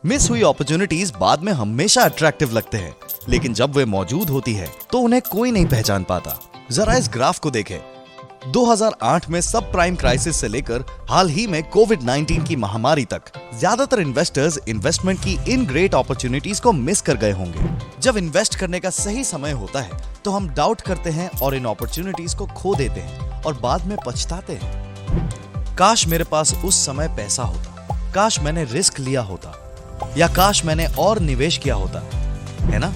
Miss हुई opportunities बाद में हमेशा अट्रैक्टिव लगते हैं, लेकिन जब वे मौजूद होती है तो उन्हें कोई नहीं पहचान पाता। जरा इस ग्राफ को देखें। 2008 में सब प्राइम क्राइसिस से लेकर हाल ही में कोविड-19 की महामारी तक ज्यादातर इन्वेस्टर्स इन्वेस्टमेंट की इन ग्रेट अपॉर्चुनिटीज को मिस कर गए होंगे। जब इन्वेस्ट करने का सही समय होता है तो हम डाउट करते हैं और इन अपॉर्चुनिटीज को खो देते हैं और बाद में पछताते हैं। काश मेरे पास उस समय पैसा होता, काश मैंने रिस्क लिया होता, या काश मैंने और निवेश किया होता, है ना?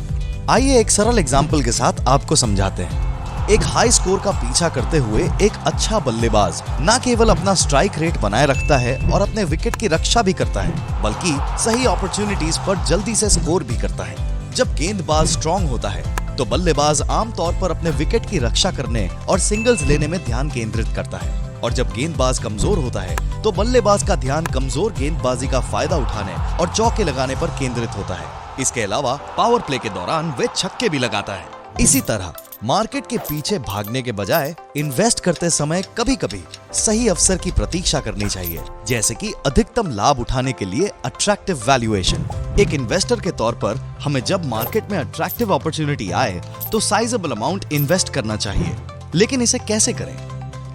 आइए एक सरल एग्जाम्पल के साथ आपको समझाते हैं। एक हाई स्कोर का पीछा करते हुए एक अच्छा बल्लेबाज न केवल अपना स्ट्राइक रेट बनाए रखता है और अपने विकेट की रक्षा भी करता है, बल्कि सही अपॉर्चुनिटीज पर जल्दी से स्कोर भी करता है। जब गेंदबाज स्ट्रांग होता है तो बल्लेबाज आमतौर पर अपने विकेट की रक्षा करने और सिंगल्स लेने में ध्यान केंद्रित करता है, और जब गेंदबाज कमजोर होता है तो बल्लेबाज का ध्यान कमजोर गेंदबाजी का फायदा उठाने और चौके लगाने पर केंद्रित होता है। इसके अलावा पावर प्ले के दौरान वे छक्के भी लगाता है। इसी तरह मार्केट के पीछे भागने के बजाय इन्वेस्ट करते समय कभी-कभी सही अवसर की प्रतीक्षा करनी चाहिए, जैसे कि अधिकतम लाभ उठाने के लिए अट्रैक्टिव वैल्यूएशन। एक इन्वेस्टर के तौर पर हमें जब मार्केट में अट्रैक्टिव अपॉर्चुनिटी आए तो साइजेबल अमाउंट इन्वेस्ट करना चाहिए, लेकिन इसे कैसे करें?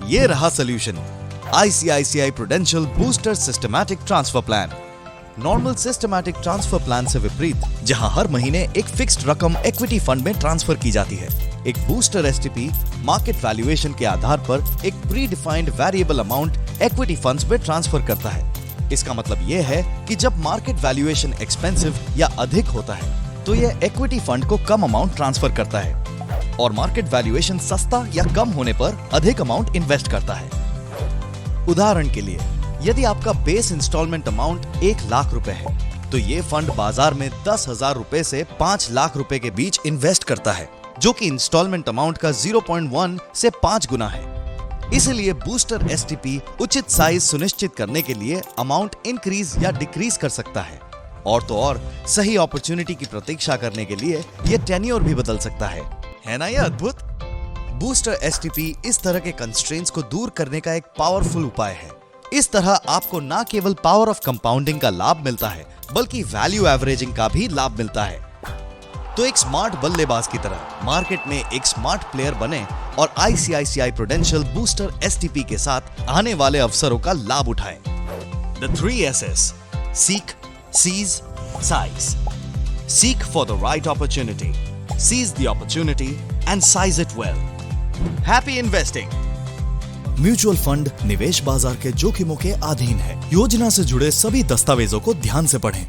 ये रहा solution, ICICI prudential booster systematic transfer plan. Normal systematic transfer plan से विपरीत, जहां हर महीने एक फिक्स्ड रकम इक्विटी फंड में ट्रांसफर की जाती है, एक बूस्टर STP मार्केट वैल्यूएशन के आधार पर एक pre defined variable amount equity funds में ट्रांसफर करता है। इसका मतलब यह है कि जब मार्केट वैल्यूएशन एक्सपेंसिव या अधिक होता है तो यह इक्विटी फंड को कम अमाउंट ट्रांसफर करता है, और मार्केट वैल्यूएशन सस्ता या कम होने पर अधिक अमाउंट इन्वेस्ट करता है। उदाहरण के लिए, यदि आपका बेस इंस्टॉलमेंट अमाउंट 1 लाख रुपए है तो ये फंड बाजार में 10,000 रुपए से 5 लाख रुपए के बीच इन्वेस्ट करता है, जो कि इंस्टॉलमेंट अमाउंट का 0.1 से 5 गुना है। इसलिए बूस्टर STP उचित साइज सुनिश्चित करने के लिए अमाउंट इंक्रीज या डिक्रीज कर सकता है, और तो और सही अपॉर्चुनिटी की प्रतीक्षा करने के लिए ये टेन्योर भी बदल सकता है ना? ये अद्भुत। बूस्टर STP इस तरह के कंस्ट्रेंट्स को दूर करने का एक पावरफुल उपाय है। इस तरह आपको न केवल पावर ऑफ कंपाउंडिंग का लाभ मिलता है, बल्कि वैल्यू एवरेजिंग का भी लाभ मिलता है। तो एक स्मार्ट बल्लेबाज की तरह मार्केट में एक स्मार्ट प्लेयर बने और ICICI प्रूडेंशियल बूस्टर STP के साथ आने वाले अवसरों का लाभ उठाएं। The 3 S's: Seek, Seize, Size. Seek for the right opportunity, seize the opportunity and size it well. Happy investing! Mutual fund निवेश बाजार के जोखिमों के अधीन है। योजना से जुड़े सभी दस्तावेजों को ध्यान से पढ़ें।